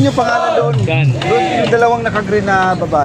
yung pangalan doon. Doon yung dalawang naka-green na baba.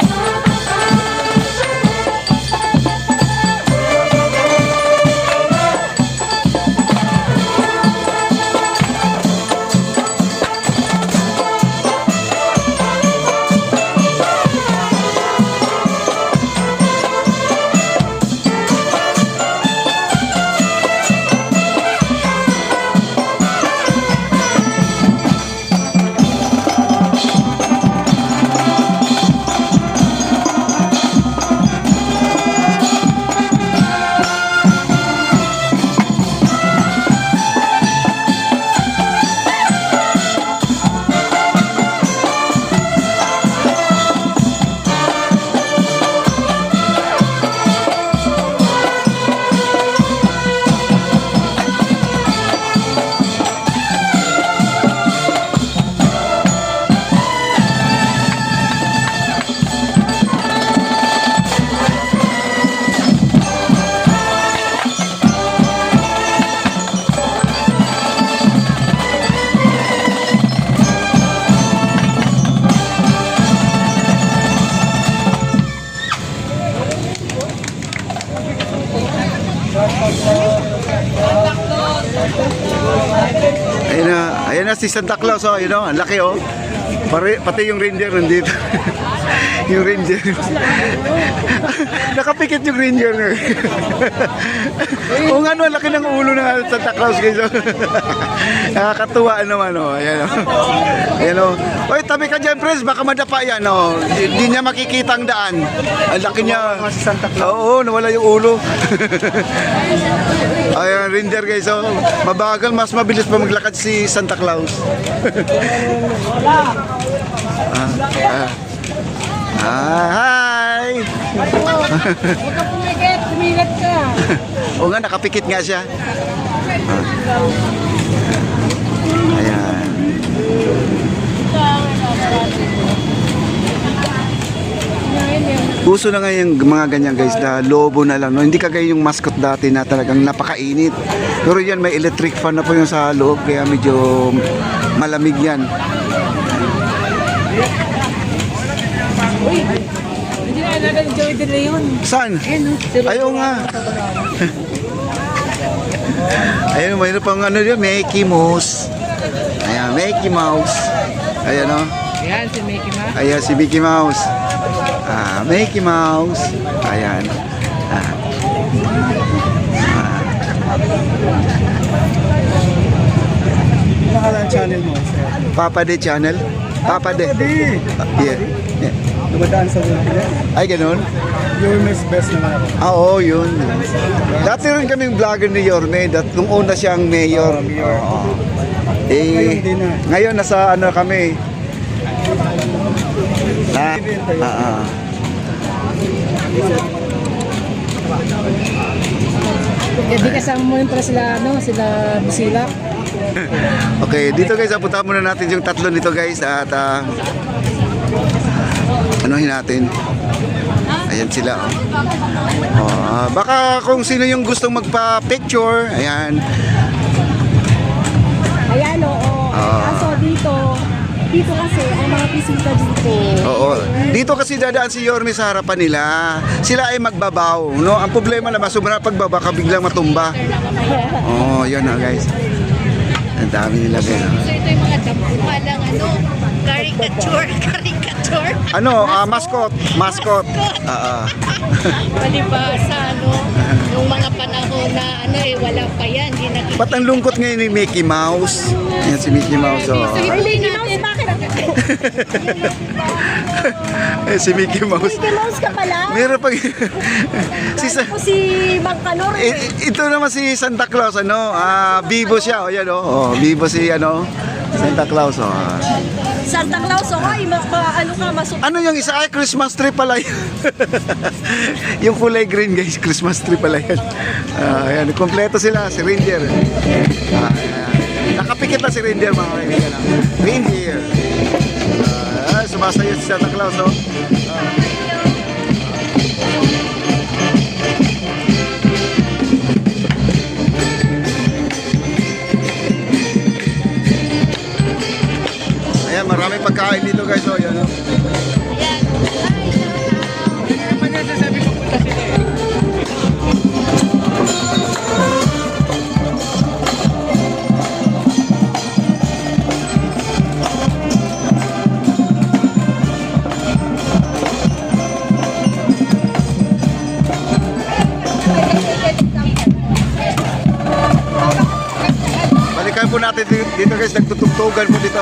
Ayan na si Santa Claus, oh, you know, ang laki, oh. Pati yung reindeer nandito. Yung reindeer. Nakapikit yung reindeer. O nga, no, laki ng ulo ng Santa Claus, guys. Nakakatuwa naman, oh. Ayan, oh. Ayan, oh. Oy, tabi ka dyan, Pres, baka madapa yan, oh. Hindi niya makikita ang daan. Ang laki niya. Oo, nawala yung ulo. Ayan, reindeer, guys, oh. Mabagal, mas mabilis pa maglakad si Santa Claus. Hi! Huwag ka pumigit, tumilat ka. O nga, nakapikit nga siya. Ayan. Uso na nga yung mga ganyan, guys, na lobo na lang, no? Hindi kagaya yung mascot dati na talagang napakainit. Pero yan, may electric fan na po yung sa loob, kaya medyo malamig yan. Uy, hindi na alaga ni Joey De Leon. Saan? Ayaw nga. Ayun, mayroon pang ano yun, Mickey Mouse. Ayan, Mickey Mouse. Ayan, o. Ayan, si Mickey Mouse. Ayan, si Mickey Mouse. Mickey Mouse. Ayan. Nakalang channel mo, sir? Papa De channel? Papa De. Yeah. Dumadaan sa Wilkie. Ay, ganun? Yorme's best naman ako. Oo, yun. Dati rin kaming vlogger ni Yorme. Nung una siyang mayor. Oo. Ngayon din na. Ngayon, nasa ano kami. Hindi kasama mo rin pala sila, sila Busilak. Okay, dito guys, puntahan muna natin yung tatlo nito, guys. At anuhin natin. Ayan sila, oh. Baka kung sino yung gustong magpa-picture, ayan. Ayan, oo. Kaso dito kasi ang mga bisita dito. Oo. Dito kasi dadaan si Yorme sa harapan nila. Sila ay magbabaw, no? Ang problema naman, sobrang pagbaba ka biglang matumba. Oh, yun na, guys. Ang dami nila, guys. So ito yung mga dampuha lang, caricature. Mascot. Palibasa, yung mga panahon na, wala pa yan, hindi nakikita. Ba't ang lungkot ngayon ni Mickey Mouse? Yan si Mickey Mouse, oh. Ay, Mickey Mouse, bakit? Si Mickey Mouse. Mickey Mouse ka pala? Meron pag... Ako si Mang Kanor. Ito naman si Santa Claus, Vivo siya, oh, yan, oh. Vivo si, Santa Claus, oh. Santa Claus, ay, Ano yung isa? Ay, Christmas tree pala yun. Yung kulay green, guys, Christmas tree pala yan. Ayan, kompleto sila, si Reindeer. Nakapikit na si Reindeer, mga kaibigan. Reindeer. Sumasayo si Santa Claus, oh. Ayan, marami daming pagkain dito guys. Oh, yan, oh. Ayan. Naman yan, sasabi ko punta sila eh. Balikan po natin dito guys, nagtutugtugan po dito.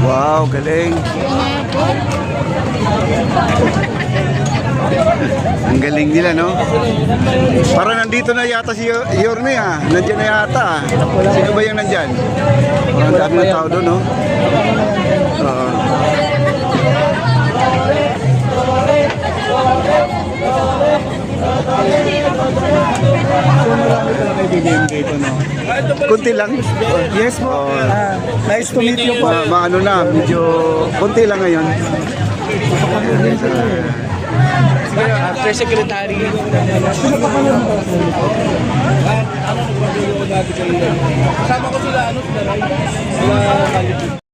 Wow, galing. Ang galing nila, no? Para nandito na yata si Yorme, ha? Nandiyan na yata, ha? Sino ba yung nandyan? Ang dami na tao doon, no? Oo. Kaibigan dito, no? Kunti lang. Yes po. Nice to meet you po. Maano na, medyo kunti lang ngayon. After secretary. Kasama ko sila, sila